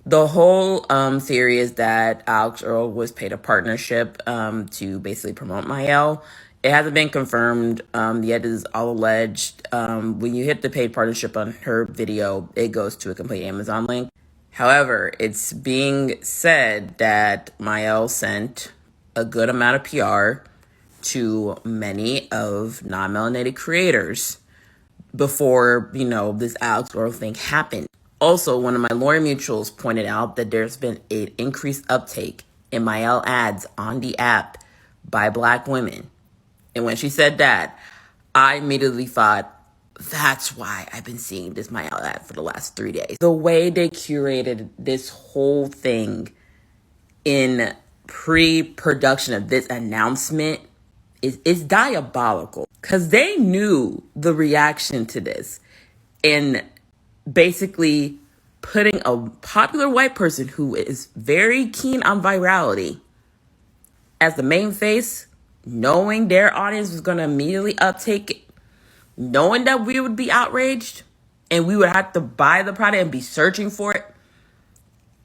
The whole theory is that Alex Earl was paid a partnership to basically promote Mielle. It hasn't been confirmed, yet it is all alleged. When you hit the paid partnership on her video, it goes to a complete Amazon link. However, it's being said that Mielle sent a good amount of PR to many of non-melanated creators before, this Alex Earl thing happened. Also, one of my lawyer mutuals pointed out that there's been an increased uptake in Mielle ads on the app by Black women. And when she said that, I immediately thought, that's why I've been seeing this Mielle ad for the last 3 days. The way they curated this whole thing in pre-production of this announcement is diabolical. Because they knew the reaction to this. And basically putting a popular white person who is very keen on virality as the main face, knowing their audience was going to immediately uptake it, knowing that we would be outraged and we would have to buy the product and be searching for it,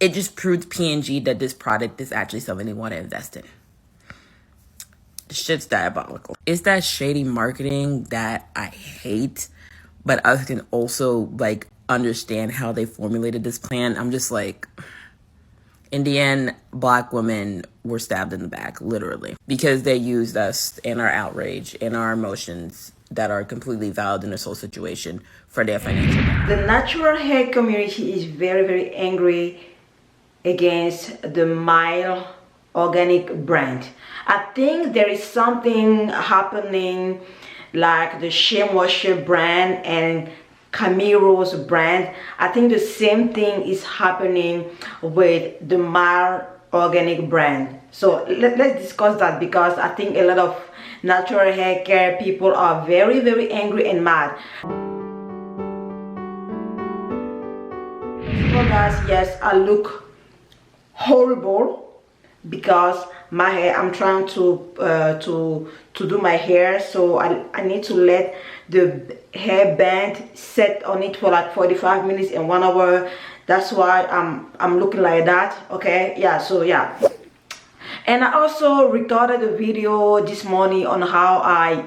it just proved P&G that this product is actually something they want to invest in. The shit's diabolical. It's that shady marketing that I hate, but I can also understand how they formulated this plan. I'm just like, in the end, Black women were stabbed in the back, literally, because they used us and our outrage and our emotions that are completely valid in this whole situation for their financial benefit. The natural hair community is very, very angry against the Mielle organic brand. I think there is something happening like the Shea Moisture brand and Camiro's brand. I think the same thing is happening with the Mielle organic brand. So let's discuss that, because I think a lot of natural hair care people are very, very angry and mad. So guys, yes, I look horrible because my hair, I'm trying to do my hair, so I need to let the hair band set on it for like 45 minutes and 1 hour. That's why I'm looking like that. Okay, yeah, so yeah. And I also recorded a video this morning on how I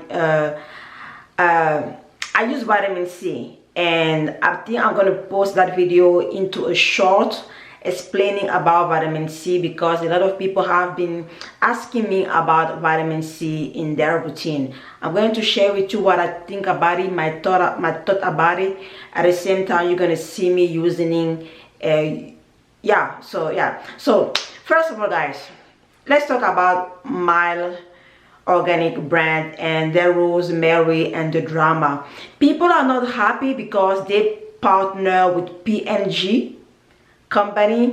use vitamin C, and I think I'm gonna post that video into a short explaining about vitamin C, because a lot of people have been asking me about vitamin C in their routine. I'm going to share with you what I think about it, my thought about it. At the same time, you're gonna see me using so first of all, guys, let's talk about Mielle organic brand and their Rosemary and the drama. People are not happy because they partner with P&G company,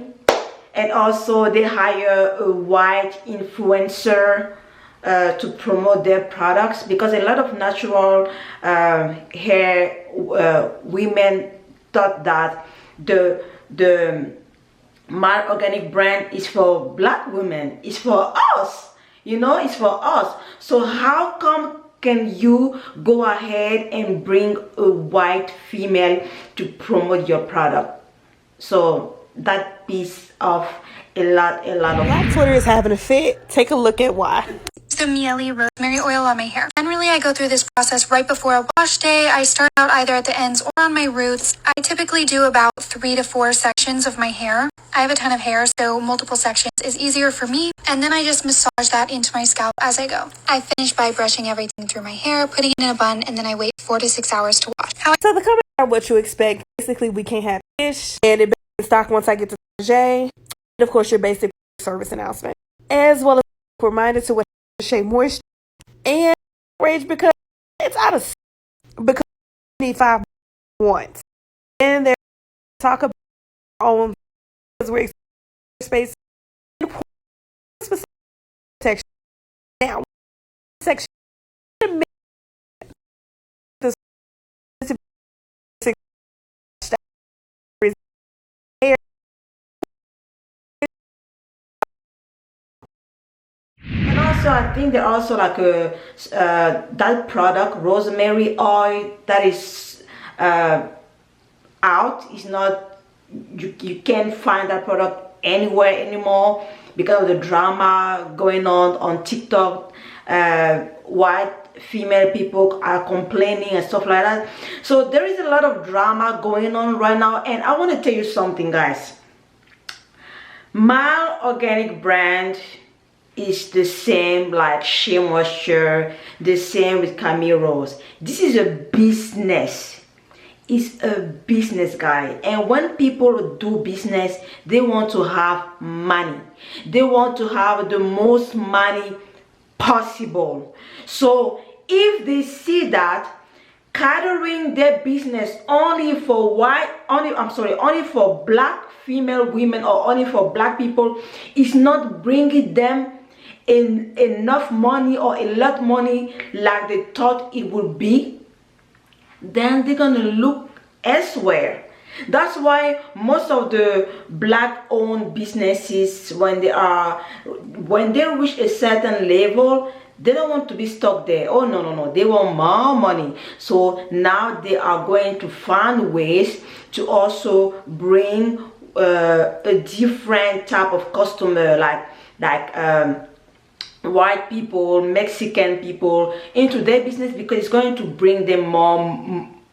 and also they hire a white influencer to promote their products, because a lot of natural hair women thought that the Mielle organic brand is for Black women, it's for us, it's for us. So how come can you go ahead and bring a white female to promote your product? So that piece of a lot of Black Twitter is having a fit. Take a look at why. The Mielle rosemary oil on my hair. Generally, I go through this process right before a wash day. I start out either at the ends or on my roots. I typically do about 3 to 4 sections of my hair. I have a ton of hair, so multiple sections is easier for me. And then I just massage that into my scalp as I go. I finish by brushing everything through my hair, putting it in a bun, and then I wait 4 to 6 hours to wash. So the comments are what you expect. Basically, we can't have fish, and it in stock once I get to J. And of course, your basic service announcement, as well as a reminder to what Shea Moisture and rage, because it's out of because we need 5 once. And they talk about our own space protection. Now, section So I think there also like a that product, rosemary oil, that is out, is not you can't find that product anywhere anymore because of the drama going on TikTok. White female people are complaining and stuff like that. So there is a lot of drama going on right now, and I want to tell you something, guys. My organic brand is the same like Shea Moisture, the same with Camille Rose. This is a business. It's a business, guy. And when people do business, they want to have money. They want to have the most money possible. So if they see that catering their business only for only for black female women, or only for black people, is not bringing them in enough money or a lot of money like they thought it would be, then they're gonna look elsewhere. That's why most of the black owned businesses, when they reach a certain level, they don't want to be stuck there. Oh no, they want more money. So now they are going to find ways to also bring a different type of customer, like white people, Mexican people, into their business, because it's going to bring them more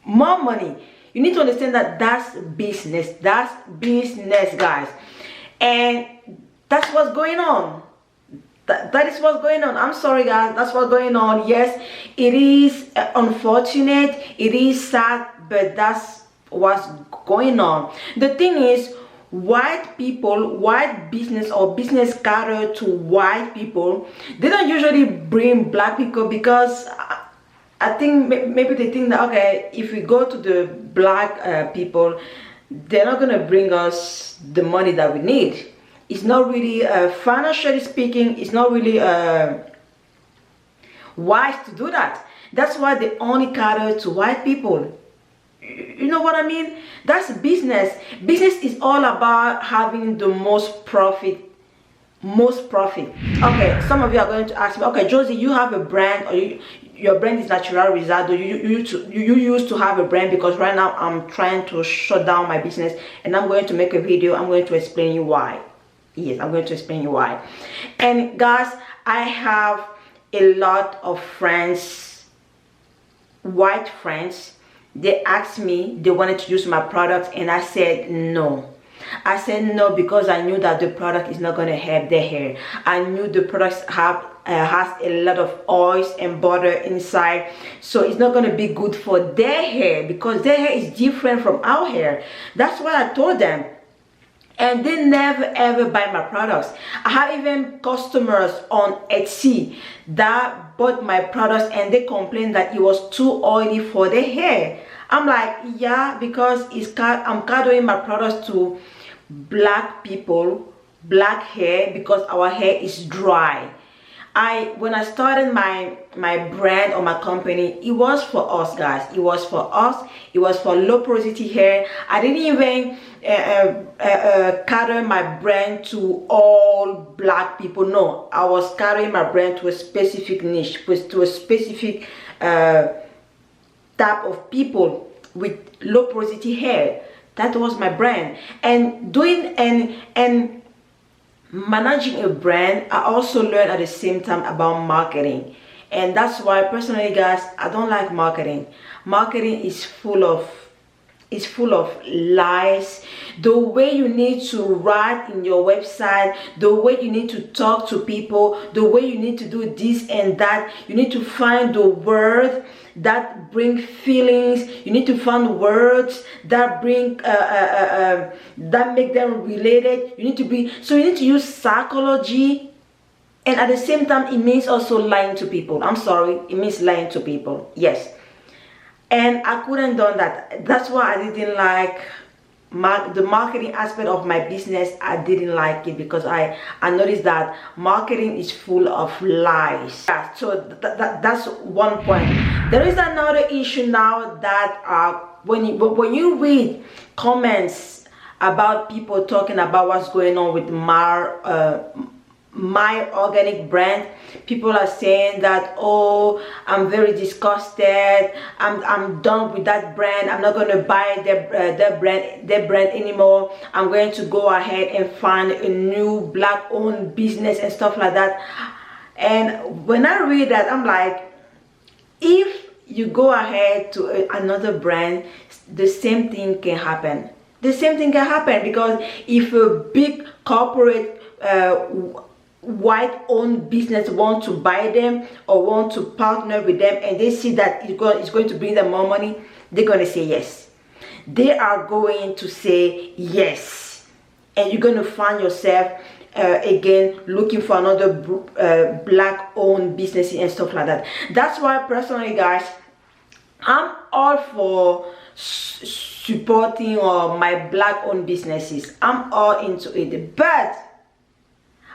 money. You need to understand that that's business. That's business, guys. And that's what's going on. That is what's going on. I'm sorry, guys. That's what's going on. Yes, it is unfortunate. It is sad, but that's what's going on. The thing is, white people, white business or business cater to white people, they don't usually bring black people, because I think maybe they think that, okay, if we go to the black people, they're not gonna bring us the money that we need. It's not really financially speaking, it's not really wise to do that. That's why they only cater to white people. You know what I mean? That's business. Business is all about having the most profit. Okay, some of you are going to ask me, okay, Josie, you have a brand, or your brand is Natural Rizado. You used to have a brand, because right now I'm trying to shut down my business, and I'm going to make a video. I'm going to explain you why. Yes, I'm going to explain you why. And guys, I have a lot of friends, white friends. They asked me, they wanted to use my product, and I said no. I said no, because I knew that the product is not going to help their hair. I knew the products has a lot of oils and butter inside, so it's not going to be good for their hair, because their hair is different from our hair. That's what I told them. And they never ever buy my products. I have even customers on Etsy that bought my products, and they complained that it was too oily for their hair. I'm like, yeah, because I'm catering my products to black people, black hair, because our hair is dry. When I started my brand or my company, it was for us, guys. It was for us. It was for low porosity hair. I didn't even cater my brand to all black people. No, I was carrying my brand to a specific niche, to a specific type of people with low porosity hair. That was my brand. And doing and managing a brand, I also learned at the same time about marketing. And that's why personally, guys, I don't like marketing. Marketing is full of lies. The way you need to write in your website, the way you need to talk to people, the way you need to do this and that, you need to find the word that bring feelings. You need to find words that bring that make them related. You need to use psychology, and at the same time it means also lying to people. I'm sorry, it means lying to people. Yes. And I couldn't do that. That's why I didn't like the marketing aspect of my business. I didn't like it, because I noticed that marketing is full of lies. Yeah, so that's one point. There is another issue now that when you read comments about people talking about what's going on with my organic brand, people are saying that, oh, I'm very disgusted, I'm done with that brand, I'm not going to buy their brand anymore, I'm going to go ahead and find a new black owned business and stuff like that. And when I read that, I'm like, if you go ahead to another brand, the same thing can happen. The same thing can happen, because if a big corporate white owned business want to buy them or want to partner with them, and they see that it's going to bring them more money, they're going to say yes. They are going to say yes, and you're going to find yourself again looking for another black owned business and stuff like that. That's why personally, guys, I'm all for supporting my black owned businesses. I'm all into it, but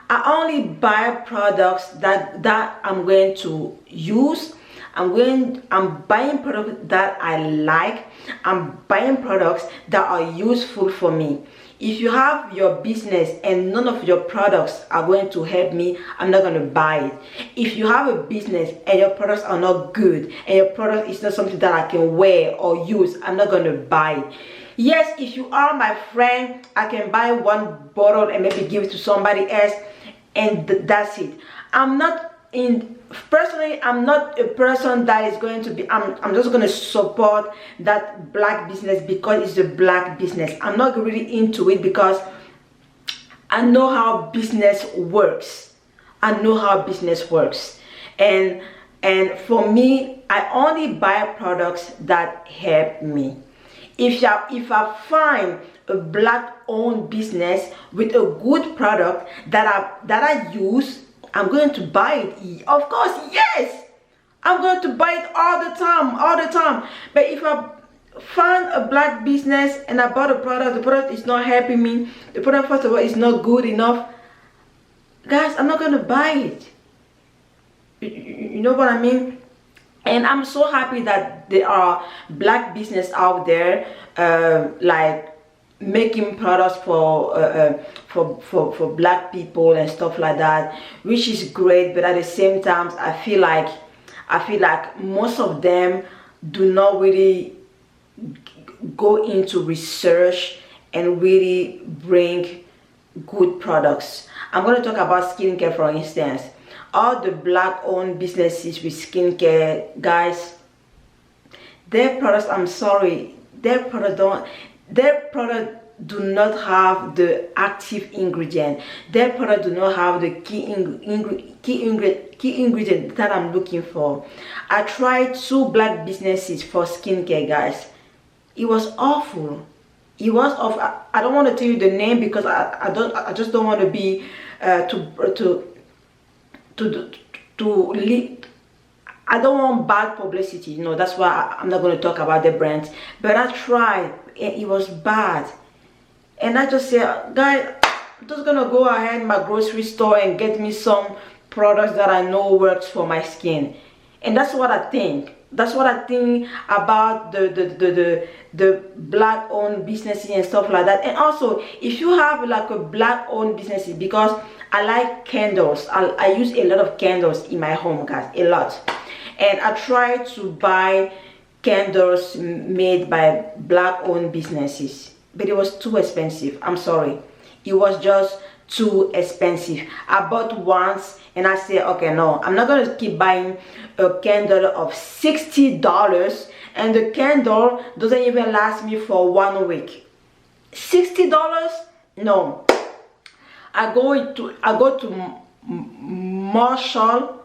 I only buy products that I'm going to use. I'm buying products that I like. I'm buying products that are useful for me. If you have your business and none of your products are going to help me, I'm not going to buy it. If you have a business and your products are not good and your product is not something that I can wear or use, I'm not going to buy it. Yes, if you are my friend, I can buy one bottle and maybe give it to somebody else, and that's it. Personally, I'm not a person that is going to be, I'm just going to support that black business because it's a black business. I'm not really into it because I know how business works. I know how business works. And for me, I only buy products that help me. If I find a black owned business with a good product that I use, I'm going to buy it. Of course, yes, I'm going to buy it all the time. But if I find a black business and I bought a product, the product is not helping me, the product, first of all, is not good enough, guys, I'm not going to buy it. You know what I mean? And I'm so happy that there are black business out there, like making products for black people and stuff like that, which is great. But at the same time, I feel like most of them do not really go into research and really bring good products. I'm going to talk about skincare, for instance. All the black owned businesses with skincare, guys, their products, I'm sorry, their product do not have the active ingredient. Their product do not have the key ingredient that I'm looking for. I tried 2 black businesses for skincare, guys. It was awful. It was awful. I don't want to tell you the name because I just don't want to be I don't want bad publicity, you know. That's why I'm not going to talk about the brands. But I tried, and it was bad. And I just said, guys, I'm just going to go ahead in my grocery store and get me some products that I know works for my skin. And that's what I think. That's what I think about the black owned businesses and stuff like that. And also, if you have like a black owned business, because I like candles, I use a lot of candles in my home, guys, a lot. And I try to buy candles made by black owned businesses, but it was too expensive. I'm sorry, it was just too expensive. I bought once and I said, okay, no, I'm not going to keep buying a candle of $60 and the candle doesn't even last me for 1 week. $60? No. I go to Marshall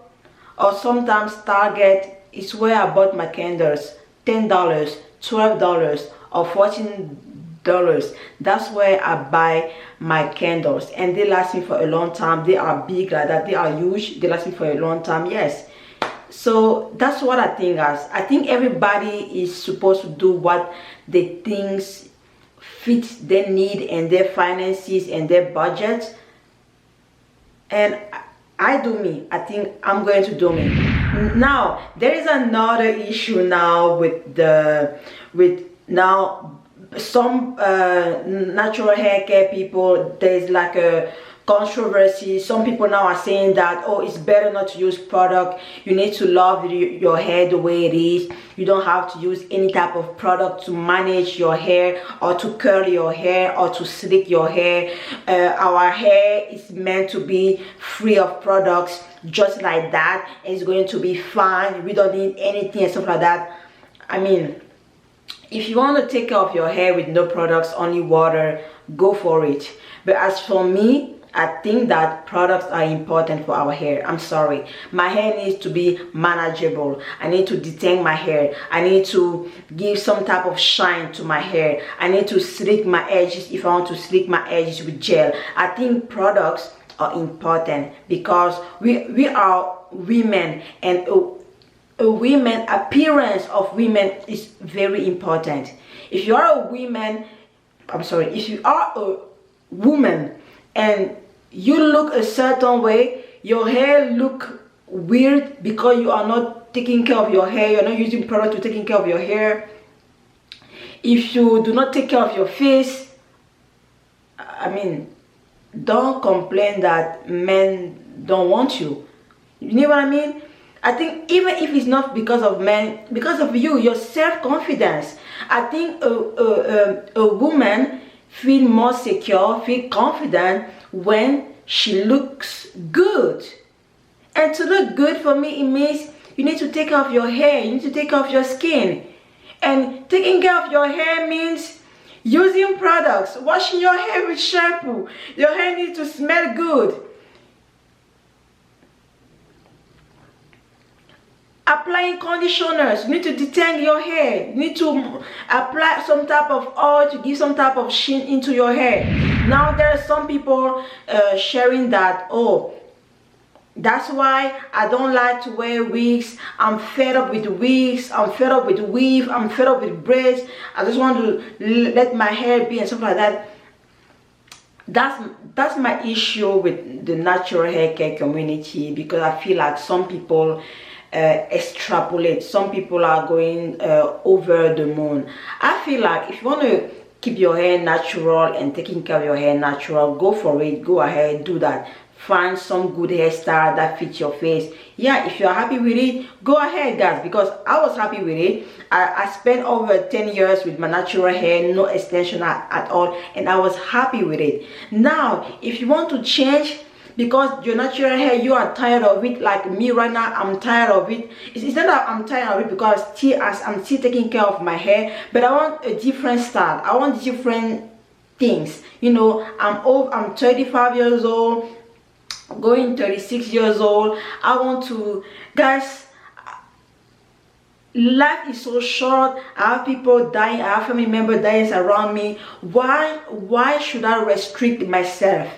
or sometimes Target. Is where I bought my candles. $10, $12 or $14. That's where I buy my candles, and they last me for a long time. They are big like that, they are huge, they last me for a long time. Yes, so that's what I think, guys. I think everybody is supposed to do what they think fits their need and their finances and their budget. And I do me. I think I'm going to do me. Now there is another issue now with some natural hair care people. There's like a controversy. Some people now are saying that, oh, it's better not to use product. You need to love your hair the way it is. You don't have to use any type of product to manage your hair or to curl your hair or to slick your hair. Our hair is meant to be free of products, just like that. It's going to be fine. We don't need anything and stuff like that. I mean, if you want to take care of your hair with no products, only water, go for it. But as for me, I think that products are important for our hair. I'm sorry. My hair needs to be manageable. I need to detang my hair. I need to give some type of shine to my hair. I need to slick my edges if I want to slick my edges with gel. I think products are important because we are women, and women, appearance of women is very important. If you are a woman, if you are a woman and you look a certain way, your hair look weird because you are not taking care of your hair, you're not using product to taking care of your hair. If you do not take care of your face, I mean, don't complain that men don't want you. You know what I mean? I think even if it's not because of men, because of you, your self-confidence. I think a woman feel more secure, feel confident when she looks good. And to look good for me, it means you need to take care of your hair, you need to take care of your skin. And taking care of your hair means using products, washing your hair with shampoo. Your hair needs to smell good. Applying conditioners, you need to detang your hair. You need to apply some type of oil to give some type of sheen into your hair. Now there are some people sharing that, oh, that's why I don't like to wear wigs. I'm fed up with wigs. I'm fed up with weave. I'm fed up with braids. I just want to let my hair be and stuff like that. That's my issue with the natural hair care community, because I feel like some people extrapolate. Some people are going over the moon. I feel like if you want to keep your hair natural and taking care of your hair natural, go for it. Go ahead, do that. Find some good hairstyle that fits your face. Yeah, if you're happy with it, go ahead, guys, because I was happy with it. I spent over 10 years with my natural hair, no extension at all, and I was happy with it. Now if you want to change because your natural hair, you are tired of it, like me right now, I'm tired of it. It's not that I'm tired of it because I'm still taking care of my hair, but I want a different style. I want different things. You know, I'm old, I'm 35 years old, going 36 years old. I want to, guys, life is so short. I have people dying, I have family members dying around me. Why should I restrict myself?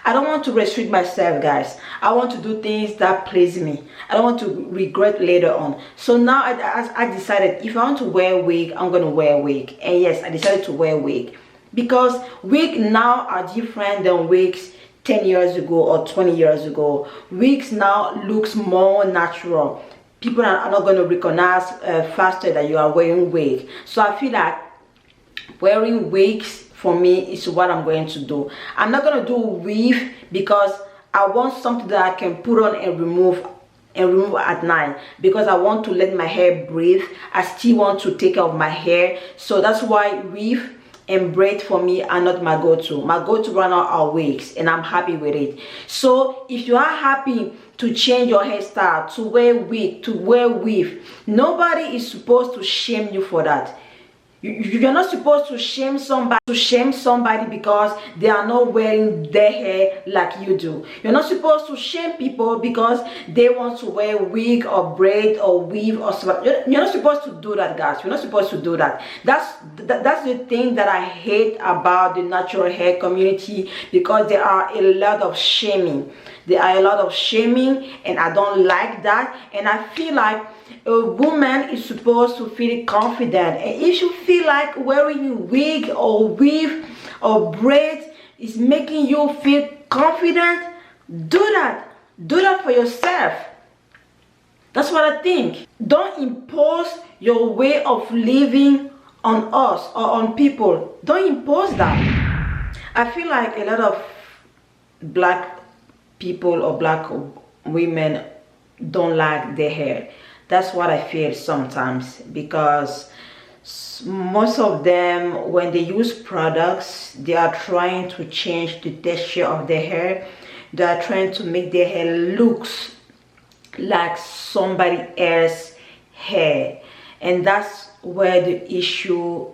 I don't want to restrict myself, guys. I want to do things that please me. I don't want to regret later on. So now I decided if I want to wear a wig, I'm going to wear a wig. And yes, I decided to wear a wig because wigs now are different than wigs 10 years ago or 20 years ago. Wigs now looks more natural. People are not going to recognize faster that you are wearing wig. So I feel like wearing wigs for me is what I'm going to do. I'm not going to do weave because I want something that I can put on and remove at night, because I want to let my hair breathe. I still want to take care of my hair. So that's why weave and braid for me are not my go-to. My go-to right now are wigs, and I'm happy with it. So if you are happy to change your hairstyle, to wear wig, to wear weave, nobody is supposed to shame you for that. You're not supposed to shame somebody because they are not wearing their hair like you do. You're not supposed to shame people because they want to wear wig or braid or weave or something. You're not supposed to do that, guys. You're not supposed to do that. That's the thing that I hate about the natural hair community, because there are a lot of shaming. There are a lot of shaming, and I don't like that. And I feel like a woman is supposed to feel confident, and if you feel like wearing wig or weave or braids is making you feel confident, do that for yourself. That's what I think. Don't impose your way of living on us or on people. Don't impose that. I feel like a lot of black people or black women don't like their hair. That's what I feel sometimes, because most of them, when they use products, they are trying to change the texture of their hair. They are trying to make their hair looks like somebody else's hair, and that's where the issue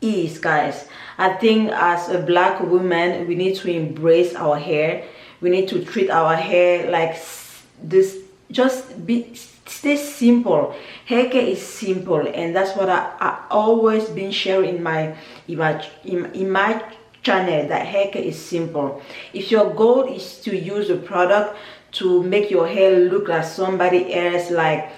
is, guys. I think as a black woman, we need to embrace our hair. We need to treat our hair like this. Just be stay simple. Hair care is simple, and that's what I always been sharing in my channel, that hair care is simple. If your goal is to use a product to make your hair look like somebody else, like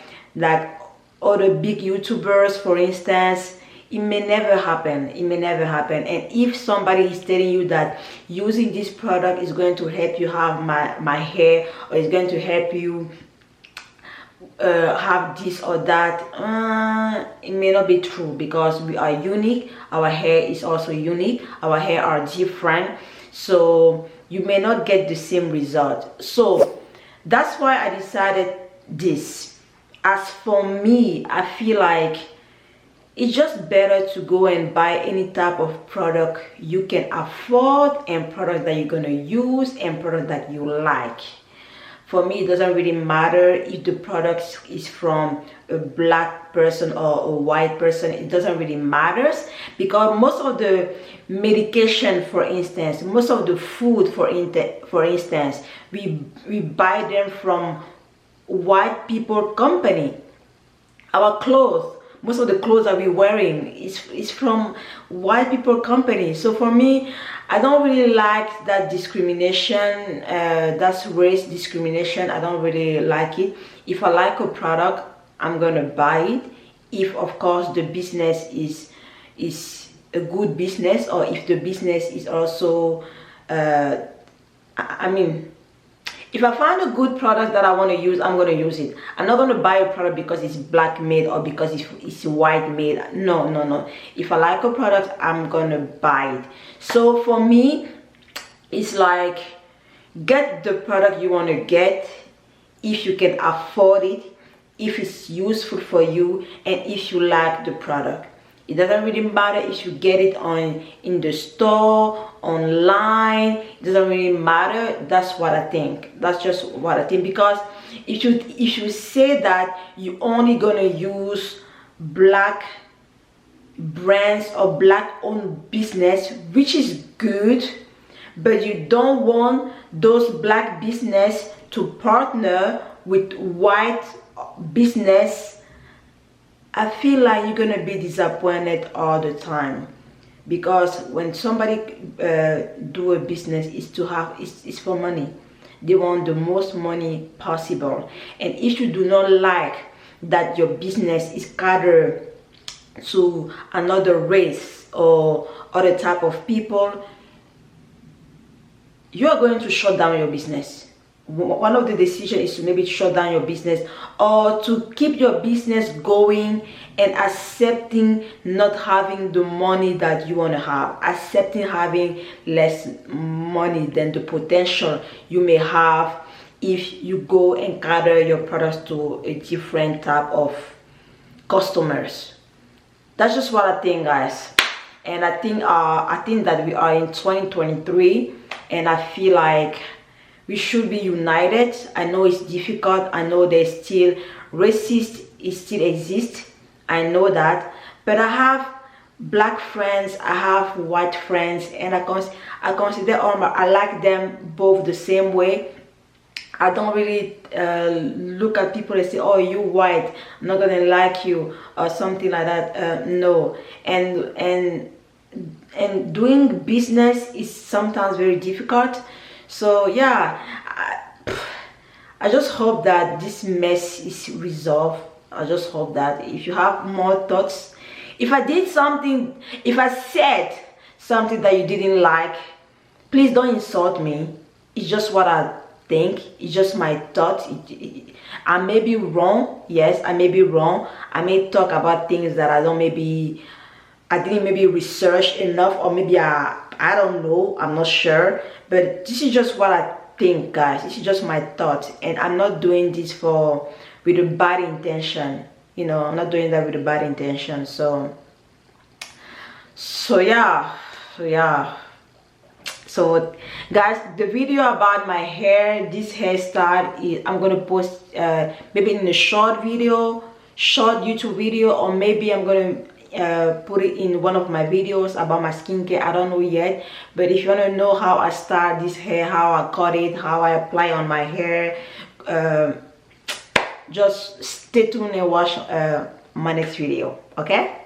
other big YouTubers, for instance, it may never happen. It may never happen. And if somebody is telling you that using this product is going to help you have my hair, or is going to help you have this or that, it may not be true, because we are unique. Our hair is also unique. Our hair are different, so you may not get the same result. So that's why I decided this. As for me, I feel like it's just better to go and buy any type of product you can afford, and product that you're gonna use, and product that you like. For me, it doesn't really matter if the product is from a black person or a white person. It doesn't really matter, because most of the medication, for instance, most of the food, for instance, we buy them from white people company. Our clothes, most of the clothes that we're wearing is from white people company. So for me, I don't really like that discrimination. That's race discrimination. I don't really like it. If I like a product, I'm gonna buy it, if of course the business is a good business, or if the business is also I mean, if I find a good product that I want to use, I'm going to use it. I'm not going to buy a product because it's black made or because it's white made. No, no, no. If I like a product, I'm going to buy it. So for me, it's like, get the product you want to get if you can afford it, if it's useful for you, and if you like the product. It doesn't really matter if you get it in the store, online. It doesn't really matter. That's what I think. That's just what I think. Because if you say that you only gonna use black brands or black owned business, which is good, but you don't want those black business to partner with white business, I feel like you're gonna be disappointed all the time. Because when somebody do a business, it's for money. They want the most money possible. And if you do not like that your business is catered to another race or other type of people, you are going to shut down your business. One of the decisions is to maybe shut down your business, or to keep your business going and accepting not having the money that you want to have, accepting having less money than the potential you may have if you go and cater your products to a different type of customers. That's just what I think, guys. And I think that we are in 2023, and I feel like we should be united. I know it's difficult. I know there's still racist, it still exists. I know that. But I have black friends, I have white friends, and I consider I like them both the same way. I don't really look at people and say, oh, you white, I'm not gonna like you, or something like that. No. And doing business is sometimes very difficult. So yeah, I just hope that this mess is resolved. I just hope that. If you have more thoughts, if I said something that you didn't like, please don't insult me. It's just what I think. It's just my thoughts. I may be wrong. Yes, I may be wrong. I may talk about things that I didn't maybe research enough, or maybe I I don't know, I'm not sure, but this is just what I think, guys. This is just my thoughts, and I'm not doing this with a bad intention, you know. I'm not doing that with a bad intention. So yeah, so guys, the video about my hair, this hairstyle, I'm gonna post maybe in a short YouTube video, or maybe I'm gonna put it in one of my videos about my skincare. I don't know yet, but if you want to know how I style this hair, how I cut it, how I apply on my hair, just stay tuned and watch my next video. Okay.